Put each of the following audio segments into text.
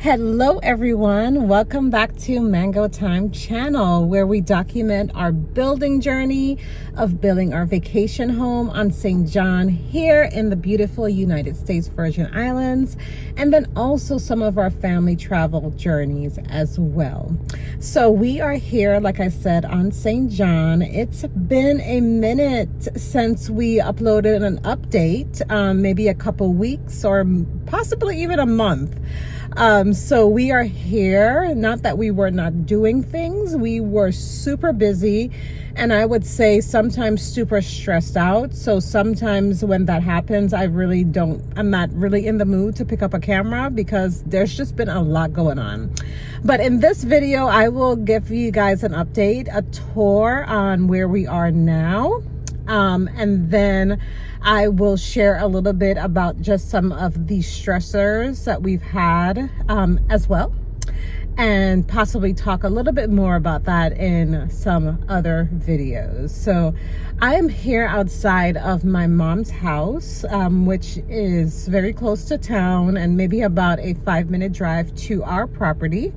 Hello everyone, welcome back to Mango Time channel, where we document our building journey of building our vacation home on St. John here in the beautiful United States Virgin Islands, and then also some of our family travel journeys as well. So we are here, like I said, on St. John. It's been a minute since we uploaded an update, maybe a couple weeks or possibly even a month. So we are here. Not that we were not doing things. We were super busy, and I would say sometimes super stressed out. So sometimes when that happens, I'm not really in the mood to pick up a camera because there's just been a lot going on. But in this video, I will give you guys an update, a tour on where we are now. And then I will share a little bit about just some of the stressors that we've had as well, and possibly talk a little bit more about that in some other videos. So I am here outside of my mom's house, which is very close to town and maybe about a 5-minute drive to our property.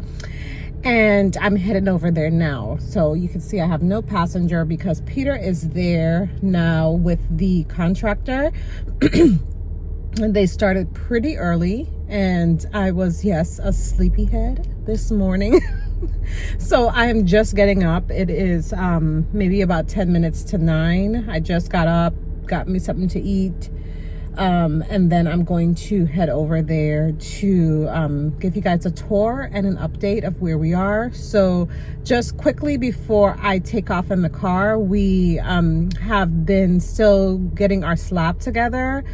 And I'm headed over there now. So you can see I have no passenger because Peter is there now with the contractor. And they started pretty early, and I was, yes, a sleepyhead this morning. So I am just getting up. It is maybe about 10 minutes to 9. I just got up, got me something to eat. And then I'm going to head over there to give you guys a tour and an update of where we are. So just quickly before I take off in the car, we have been still getting our slab together,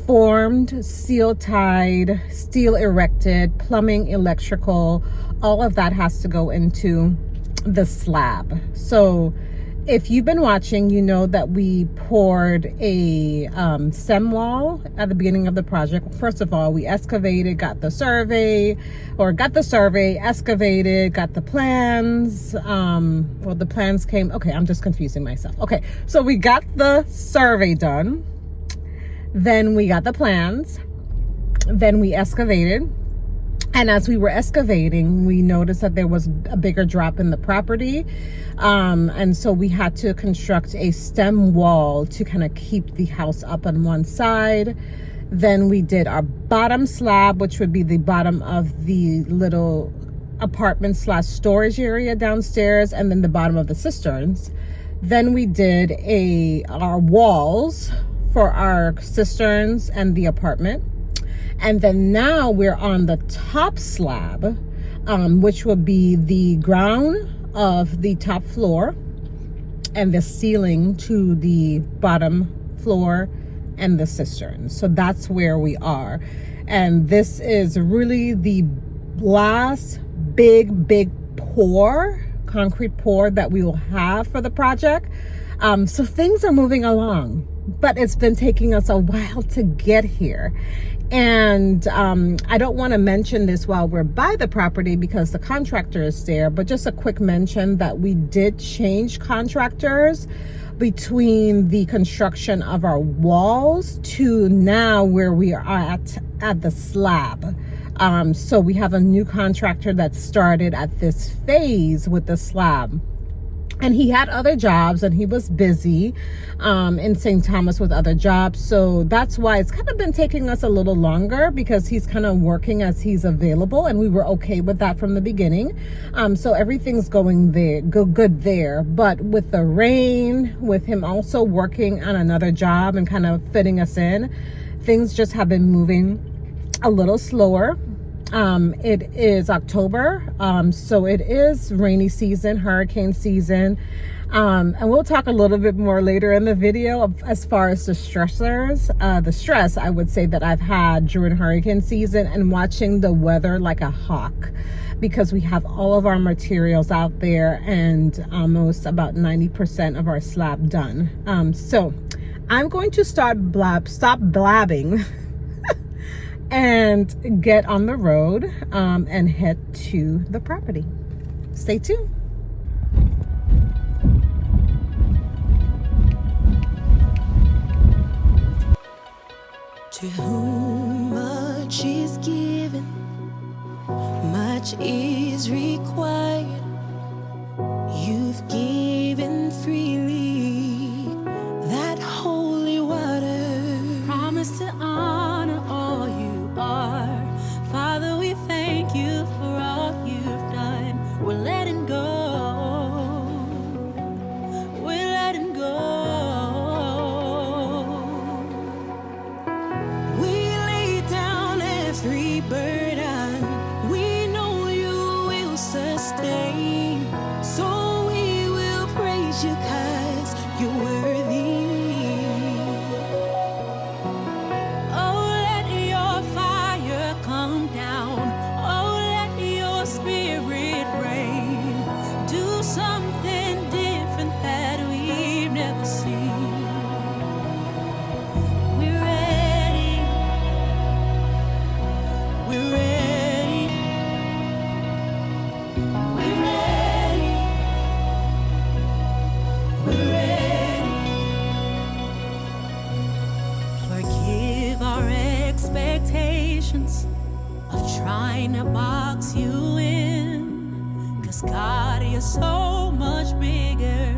formed, seal tied, steel erected, plumbing, electrical, all of that has to go into the slab. So if you've been watching, you know that we poured a stem wall at the beginning of the project. First of all, we excavated, got the survey, excavated, got the plans. Well, the plans came, okay, I'm just confusing myself. Okay, so we got the survey done. Then we got the plans. Then we excavated. And as we were excavating, we noticed that there was a bigger drop in the property. And so we had to construct a stem wall to kind of keep the house up on one side. Then we did our bottom slab, which would be the bottom of the little apartment / storage area downstairs, and then the bottom of the cisterns. Then we did our walls for our cisterns and the apartment. And then now we're on the top slab, which will be the ground of the top floor and the ceiling to the bottom floor and the cistern. So that's where we are. And this is really the last big concrete pour that we will have for the project. So things are moving along, but it's been taking us a while to get here. And I don't want to mention this while we're by the property because the contractor is there, but just a quick mention that we did change contractors between the construction of our walls to now where we are at the slab. So we have a new contractor that started at this phase with the slab. And he had other jobs and he was busy in St. Thomas with other jobs. So that's why it's kind of been taking us a little longer, because he's kind of working as he's available. And we were okay with that from the beginning. So everything's going good there. But with the rain, with him also working on another job and kind of fitting us in, things just have been moving a little slower. It is October, so it is rainy season, hurricane season, and we'll talk a little bit more later in the video as far as the stressors, the stress I would say that I've had during hurricane season and watching the weather like a hawk, because we have all of our materials out there and almost about 90% of our slab done. So I'm going to stop blabbing and get on the road and head to the property. Stay tuned. To whom much is given, much is required. You've given freely that holy water. Promise to honor all you are. Father, we thank you for all you've done. We're letting go. We're letting go. We lay down every burden. We know you will sustain. So we will praise you 'cause you're worthy. Oh, let your fire come down. Oh, let your spirit reign. Do something different that we've never seen. We're ready. We're ready. We're ready. We're ready. Forgive our expectations of trying to box you in. 'Cause God, you're so much bigger.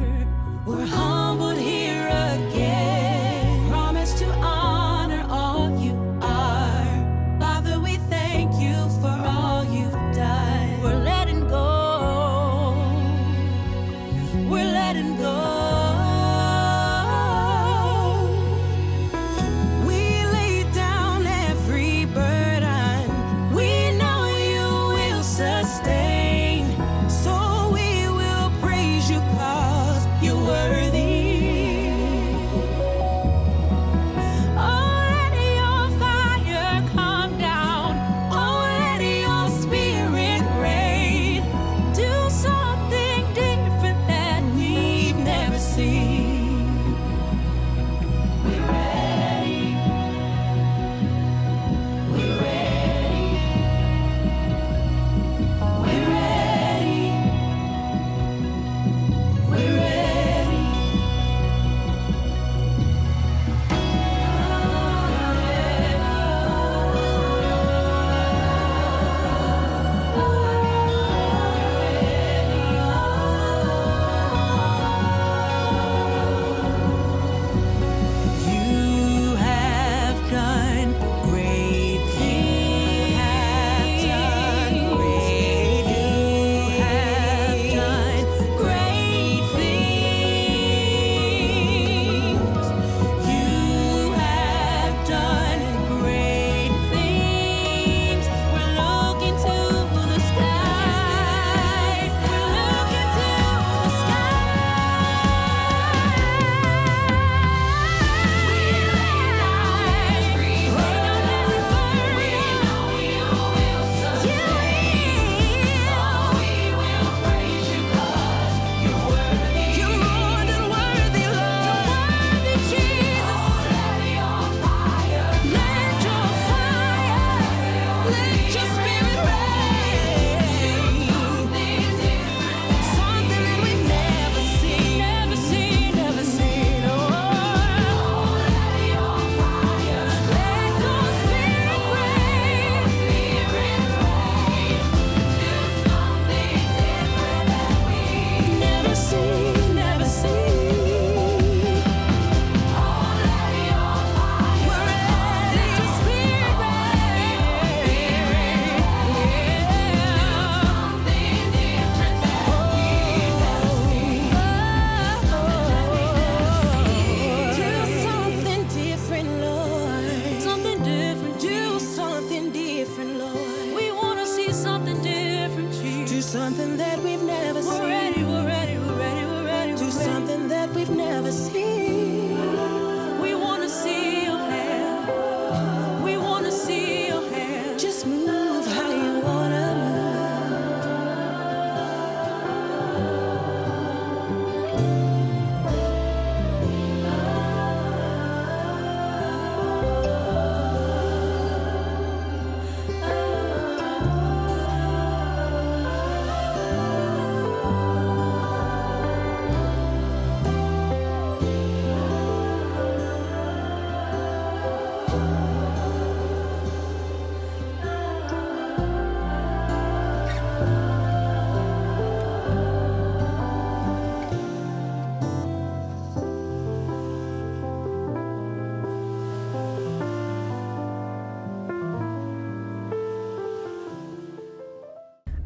We're humbled here again. Promise to honor all you are. Father, we thank you for all you've done. We're letting go. We're letting go. We lay down every burden. We know you will sustain. So we will praise you 'cause you're worthy. Oh, let your fire come down. Oh, let your spirit reign. Do something different that we've never seen. We're ready. We're ready. We're ready. We're ready. You have done great things. You have done great things. You have done great things. We're looking to the sky. We're looking to the sky. We lay down every burden. We know you will sustain. So we will praise you 'cause you're worthy. You're more than worthy, Lord. You're worthy, Jesus. Let your fire, let your spirit reign. Something that we've never seen, never seen, never seen. Oh, let your fire, let your spirit reign. Do something different that we've never seen, never seen. Oh, let your fire, we're ready. Let your spirit reign. Something different that we've never seen. Do something different, Lord. Something different. Do something different, Lord. We wanna see something different, Jesus. Do something that we've never seen. We're ready, we're ready, we're ready, we're ready. Do something that we've never seen. We wanna see your hand. We wanna see your hand. Just move how you wanna move.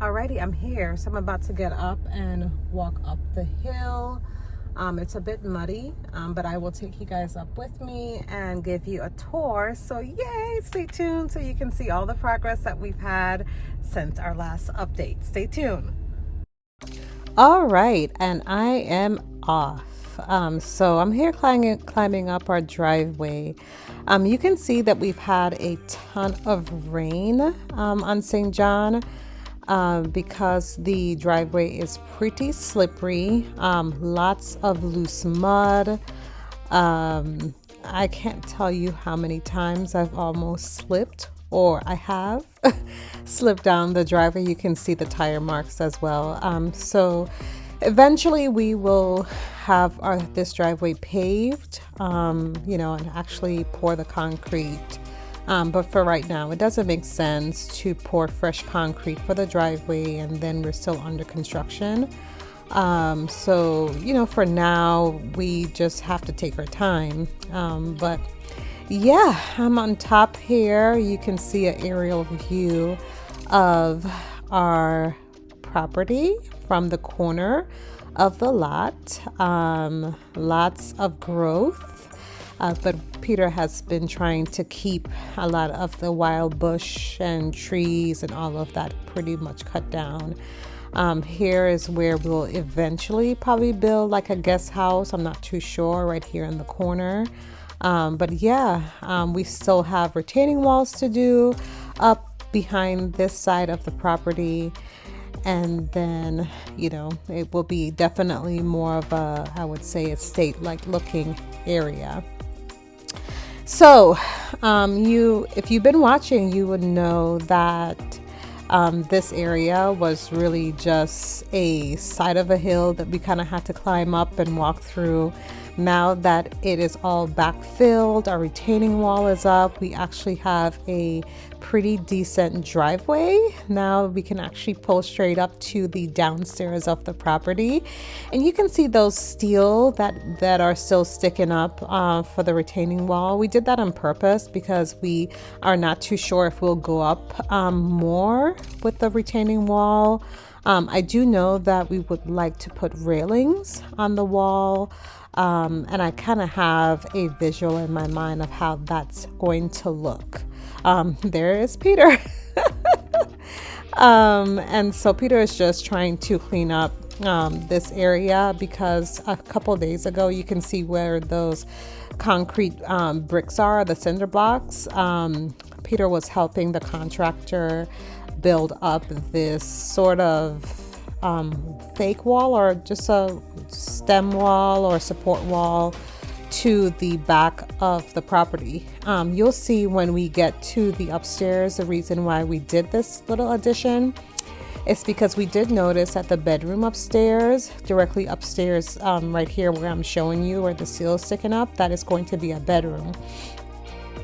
Alrighty, I'm here. So I'm about to get up and walk up the hill. It's a bit muddy, but I will take you guys up with me and give you a tour. So yay, stay tuned so you can see all the progress that we've had since our last update. Stay tuned. All right, and I am off. So I'm here climbing up our driveway. You can see that we've had a ton of rain on St. John. Because the driveway is pretty slippery, lots of loose mud. I can't tell you how many times I've almost slipped, or I have slipped down the driveway. You can see the tire marks as well. So eventually we will have this driveway paved, and actually pour the concrete. But for right now, it doesn't make sense to pour fresh concrete for the driveway and then we're still under construction. So, for now, we just have to take our time. But yeah, I'm on top here. You can see an aerial view of our property from the corner of the lot. Lots of growth. But Peter has been trying to keep a lot of the wild bush and trees and all of that pretty much cut down. Here is where we'll eventually probably build like a guest house. I'm not too sure, right here in the corner. But yeah, we still have retaining walls to do up behind this side of the property. And then, it will be definitely more of a, I would say, estate-like looking area. So, if you've been watching, you would know that this area was really just a side of a hill that we kind of had to climb up and walk through. Now that it is all backfilled, our retaining wall is up, we actually have a pretty decent driveway. Now we can actually pull straight up to the downstairs of the property. And you can see those steel that are still sticking up for the retaining wall. We did that on purpose because we are not too sure if we'll go up more with the retaining wall. I do know that we would like to put railings on the wall. And I kind of have a visual in my mind of how that's going to look. There is Peter. And so Peter is just trying to clean up this area because a couple days ago, you can see where those concrete bricks are, the cinder blocks. Peter was helping the contractor build up this sort of fake wall, or just a stem wall or support wall to the back of the property. You'll see when we get to the upstairs, the reason why we did this little addition is because we did notice that the bedroom upstairs, directly upstairs, right here where I'm showing you where the seal is sticking up, that is going to be a bedroom.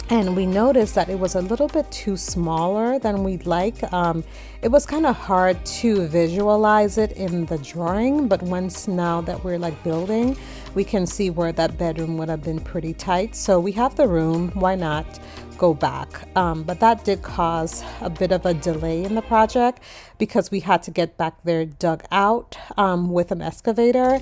And we noticed that it was a little bit too smaller than we'd like. It was kind of hard to visualize it in the drawing, but once now that we're like building, we can see where that bedroom would have been pretty tight. So we have the room, why not go back? But that did cause a bit of a delay in the project because we had to get back there dug out with an excavator,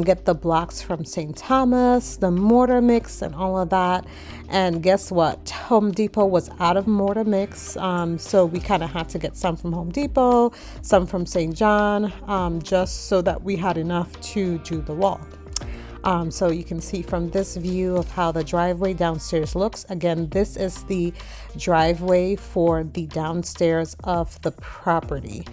get the blocks from St. Thomas, the mortar mix and all of that. And guess what? Home Depot was out of mortar mix. So we kind of had to get some from Home Depot, some from St. John, just so that we had enough to do the wall. So you can see from this view of how the driveway downstairs looks. Again, this is the driveway for the downstairs of the property.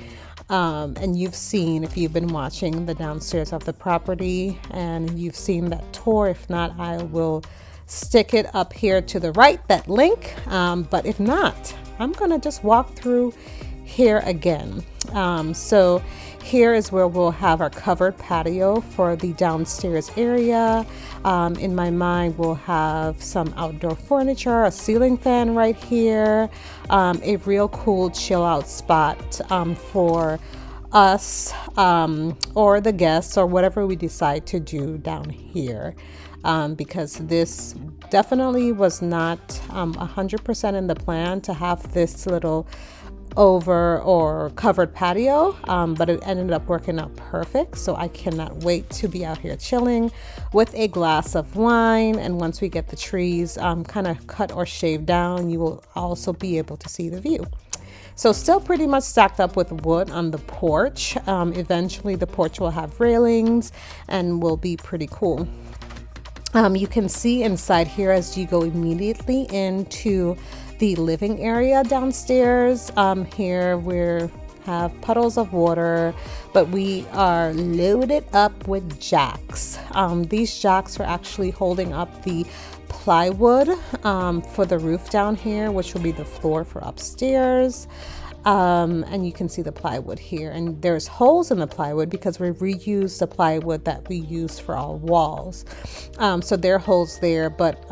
And you've seen, if you've been watching, the downstairs of the property and you've seen that tour. If not, I will stick it up here to the right, that link. But if not, I'm gonna just walk through here again. So here is where we'll have our covered patio for the downstairs area. In my mind, we'll have some outdoor furniture, a ceiling fan right here, a real cool chill out spot for us or the guests or whatever we decide to do down here. Because this definitely was not 100% in the plan to have this little over or covered patio, but it ended up working out perfect. So I cannot wait to be out here chilling with a glass of wine. And once we get the trees kind of cut or shaved down, you will also be able to see the view. So still pretty much stacked up with wood on the porch. Eventually the porch will have railings and will be pretty cool. You can see inside here as you go immediately into the living area downstairs. Here we have puddles of water, but we are loaded up with jacks. These jacks are actually holding up the plywood for the roof down here, which will be the floor for upstairs. And you can see the plywood here, and there's holes in the plywood because we reused the plywood that we used for our walls. So there are holes there, but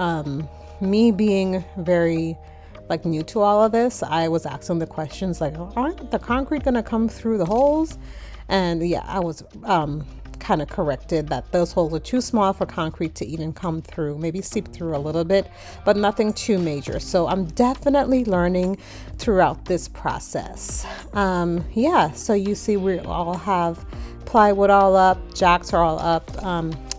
me being very new to all of this, I was asking the questions like, aren't the concrete gonna come through the holes? And yeah, I was kind of corrected that those holes are too small for concrete to even come through, maybe seep through a little bit, but nothing too major. So I'm definitely learning throughout this process. Yeah, so you see we all have plywood all up, jacks are all up.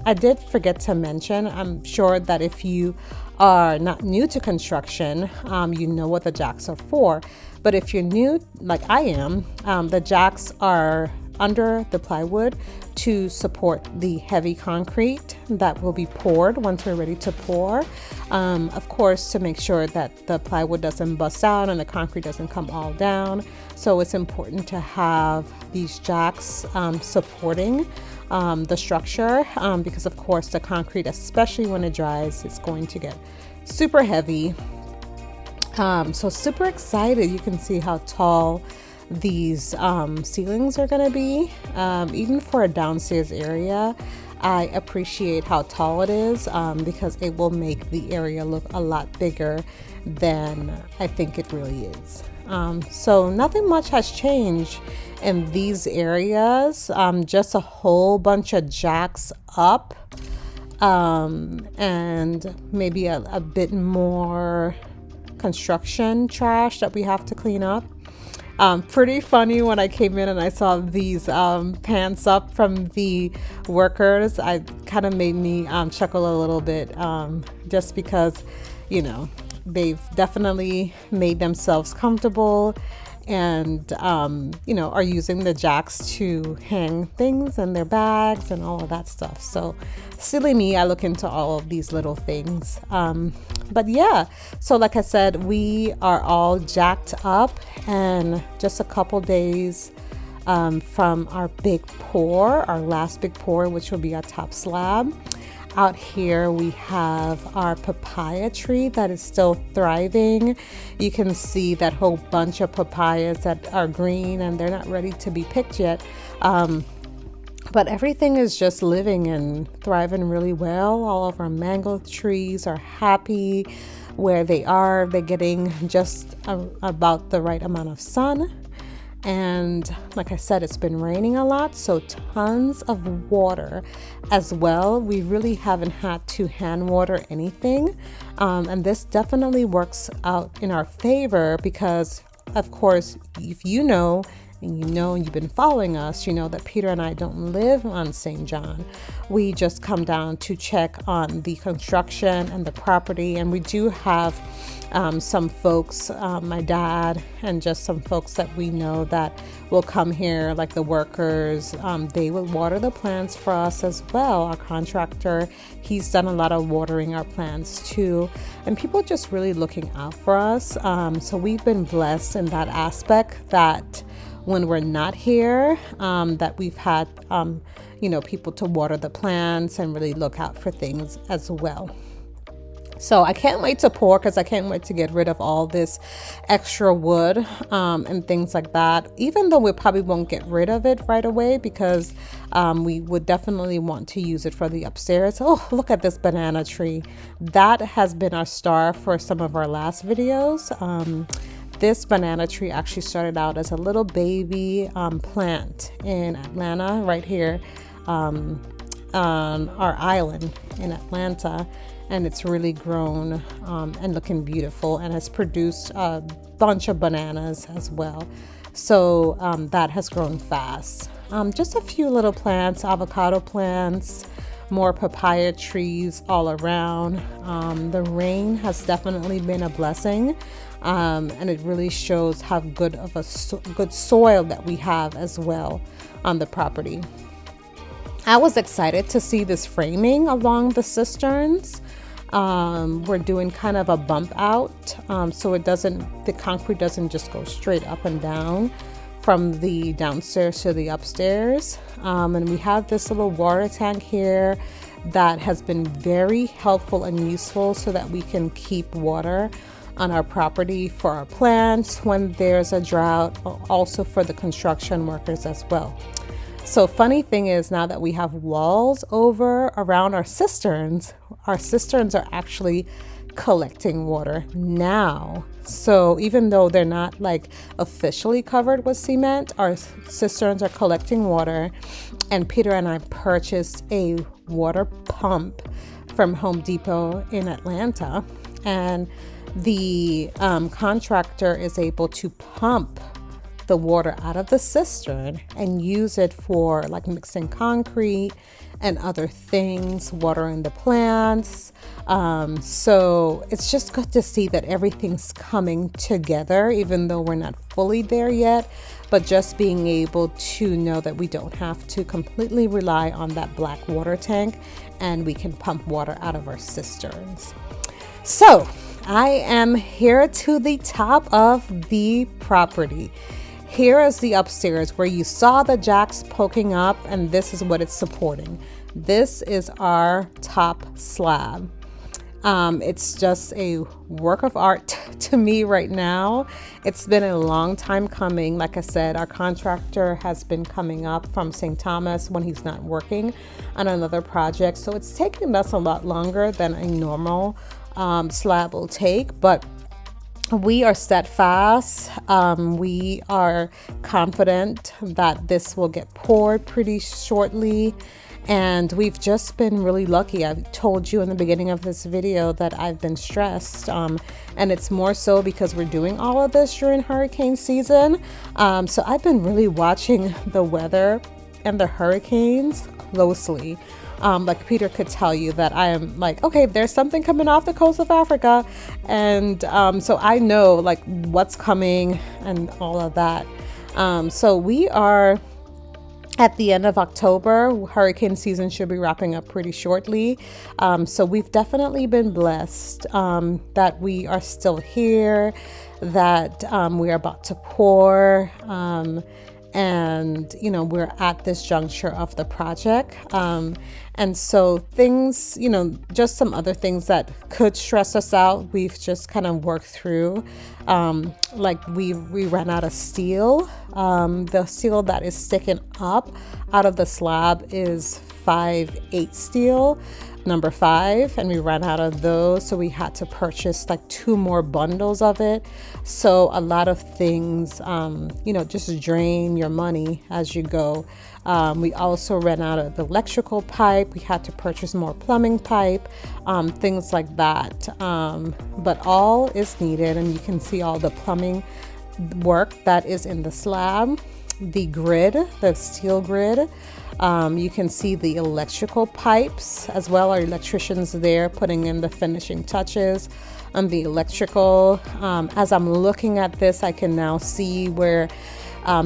I did forget to mention, I'm sure that if you are not new to construction, you know what the jacks are for. But if you're new, like I am, the jacks are under the plywood to support the heavy concrete that will be poured once we're ready to pour. Of course, to make sure that the plywood doesn't bust out and the concrete doesn't come all down. So it's important to have these jacks supporting the structure because of course the concrete, especially when it dries, is going to get super heavy. So super excited. You can see how tall these ceilings are going to be. Even for a downstairs area, I appreciate how tall it is because it will make the area look a lot bigger than I think it really is. So nothing much has changed in these areas, just a whole bunch of jacks up and maybe a bit more construction trash that we have to clean up. Pretty funny when I came in and I saw these pants up from the workers. I kind of made me chuckle a little bit just because, you know, they've definitely made themselves comfortable and, you know, are using the jacks to hang things in their bags and all of that stuff. So silly me, I look into all of these little things. But yeah, so like I said, we are all jacked up and just a couple days from our big pour, our last big pour, which will be our top slab. Out here we have our papaya tree that is still thriving. You can see that whole bunch of papayas that are green and they're not ready to be picked yet. But everything is just living and thriving really well. All of our mango trees are happy where they are. They're getting just about the right amount of sun. And like I said, it's been raining a lot, so tons of water as well. We really haven't had to hand water anything. And this definitely works out in our favor because, of course, if you know, and you've been following us, you know that Peter and I don't live on St. John. We just come down to check on the construction and the property, and we do have some folks, my dad and just some folks that we know that will come here, like the workers. They will water the plants for us as well. Our contractor, he's done a lot of watering our plants too, and people just really looking out for us. So we've been blessed in that aspect that when we're not here, that we've had, people to water the plants and really look out for things as well. So I can't wait to pour because I can't wait to get rid of all this extra wood and things like that, even though we probably won't get rid of it right away because we would definitely want to use it for the upstairs. Oh, look at this banana tree. That has been our star for some of our last videos. This banana tree actually started out as a little baby plant in Atlanta, right here on our island in Atlanta, and it's really grown and looking beautiful and has produced bunch of bananas as well. So that has grown fast. Just a few little plants, avocado plants, more papaya trees all around. The rain has definitely been a blessing, and it really shows how good of a good soil that we have as well on the property. I was excited to see this framing along the cisterns. We're doing kind of a bump out, so the concrete doesn't just go straight up and down from the downstairs to the upstairs. And we have this little water tank here that has been very helpful and useful so that we can keep water on our property for our plants when there's a drought, also for the construction workers as well. So funny thing is, now that we have walls over around our cisterns are actually collecting water now. So even though they're not like officially covered with cement, our cisterns are collecting water. And Peter and I purchased a water pump from Home Depot in Atlanta, and the contractor is able to pump the water out of the cistern and use it for like mixing concrete and other things, watering the plants. So it's just good to see that everything's coming together, even though we're not fully there yet, but just being able to know that we don't have to completely rely on that black water tank, and we can pump water out of our cisterns. So I am here to the top of the property. Here is the upstairs where you saw the jacks poking up, and this is what it's supporting. This is our top slab. It's just a work of art to me right now. It's been a long time coming. Like I said, our contractor has been coming up from St. Thomas when he's not working on another project. So it's taken us a lot longer than a normal slab will take, but we are steadfast. We are confident that this will get poured pretty shortly. And we've just been really lucky. I told you in the beginning of this video that I've been stressed. And it's more so because we're doing all of this during hurricane season. So I've been really watching the weather and the hurricanes closely. Like Peter could tell you that I am like, okay, there's something coming off the coast of Africa. And so I know like what's coming and all of that. So we are at the end of October. Hurricane season should be wrapping up pretty shortly. So we've definitely been blessed that we are still here, that we're about to pour. And you know, we're at this juncture of the project, and so things, you know, just some other things that could stress us out, we've just kind of worked through. Like we ran out of steel. The steel that is sticking up out of the slab is 5/8 steel, number 5, and we ran out of those, so we had to purchase like 2 more bundles of it. So a lot of things, you know, just drain your money as you go. We also ran out of the electrical pipe. We had to purchase more plumbing pipe, things like that. But all is needed, and you can see all the plumbing work that is in the slab, the grid, the steel grid. You can see the electrical pipes as well. Our electricians there putting in the finishing touches on the electrical. As I'm looking at this, I can now see where,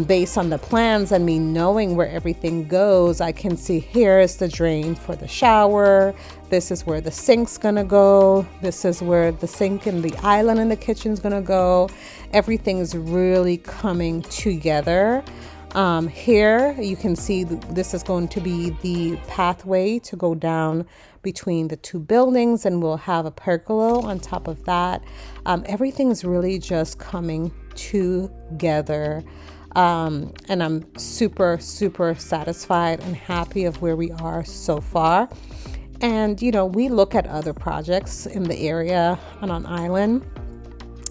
based on the plans and me knowing where everything goes, I can see here is the drain for the shower. This is where the sink's gonna go. This is where the sink and the island in the kitchen's gonna go. Everything is really coming together. Here you can see this is going to be the pathway to go down between the 2 buildings, and we'll have a pergola on top of that. Everything is really just coming together. And I'm super satisfied and happy of where we are so far. And you know, we look at other projects in the area and on island,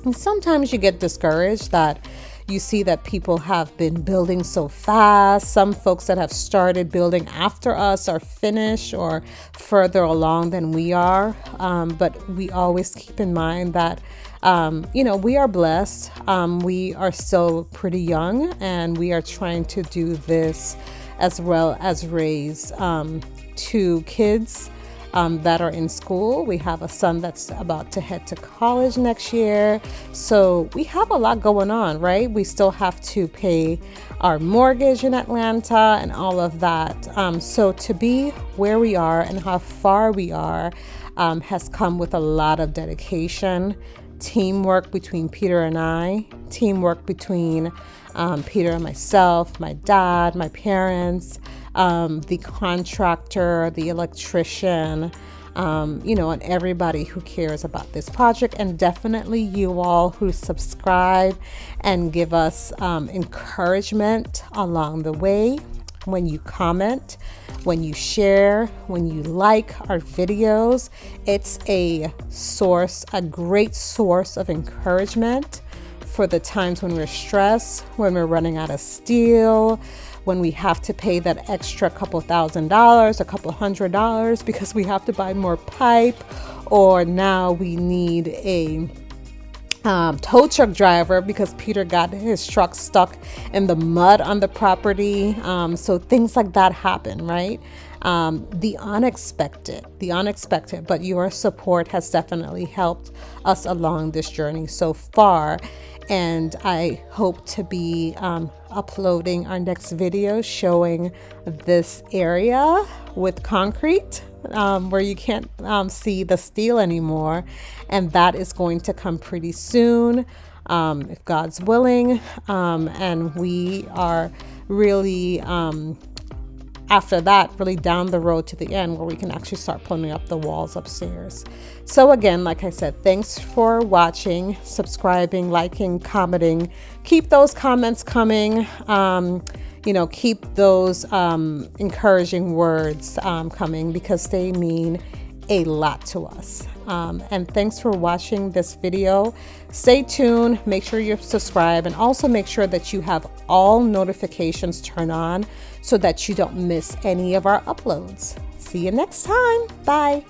and sometimes you get discouraged that You see that people have been building so fast. Some folks that have started building after us are finished or further along than we are. But we always keep in mind that, we are blessed. We are still pretty young, and we are trying to do this as well as raise 2 kids that are in school. We have a son that's about to head to college next year. So we have a lot going on, right? We still have to pay our mortgage in Atlanta and all of that. So to be where we are and how far we are has come with a lot of dedication, teamwork between Peter and I, teamwork between Peter and myself, my dad, my parents, the contractor, the electrician, and everybody who cares about this project, and definitely you all who subscribe and give us encouragement along the way. When you comment, when you share, when you like our videos, it's a great source of encouragement for the times when we're stressed, when we're running out of steel, when we have to pay that extra couple $1,000s, a couple $100s because we have to buy more pipe, or now we need a tow truck driver because Peter got his truck stuck in the mud on the property. So things like that happen, right? The unexpected, but your support has definitely helped us along this journey so far. And I hope to be uploading our next video showing this area with concrete, where you can't see the steel anymore. And that is going to come pretty soon, if God's willing. And we are really, after that, really down the road to the end where we can actually start putting up the walls upstairs. So again, like I said, thanks for watching, subscribing, liking, commenting. Keep those comments coming. Keep those encouraging words coming, because they mean a lot to us. And thanks for watching this video. Stay tuned, make sure you subscribe, and also make sure that you have all notifications turned on so that you don't miss any of our uploads. See you next time. Bye.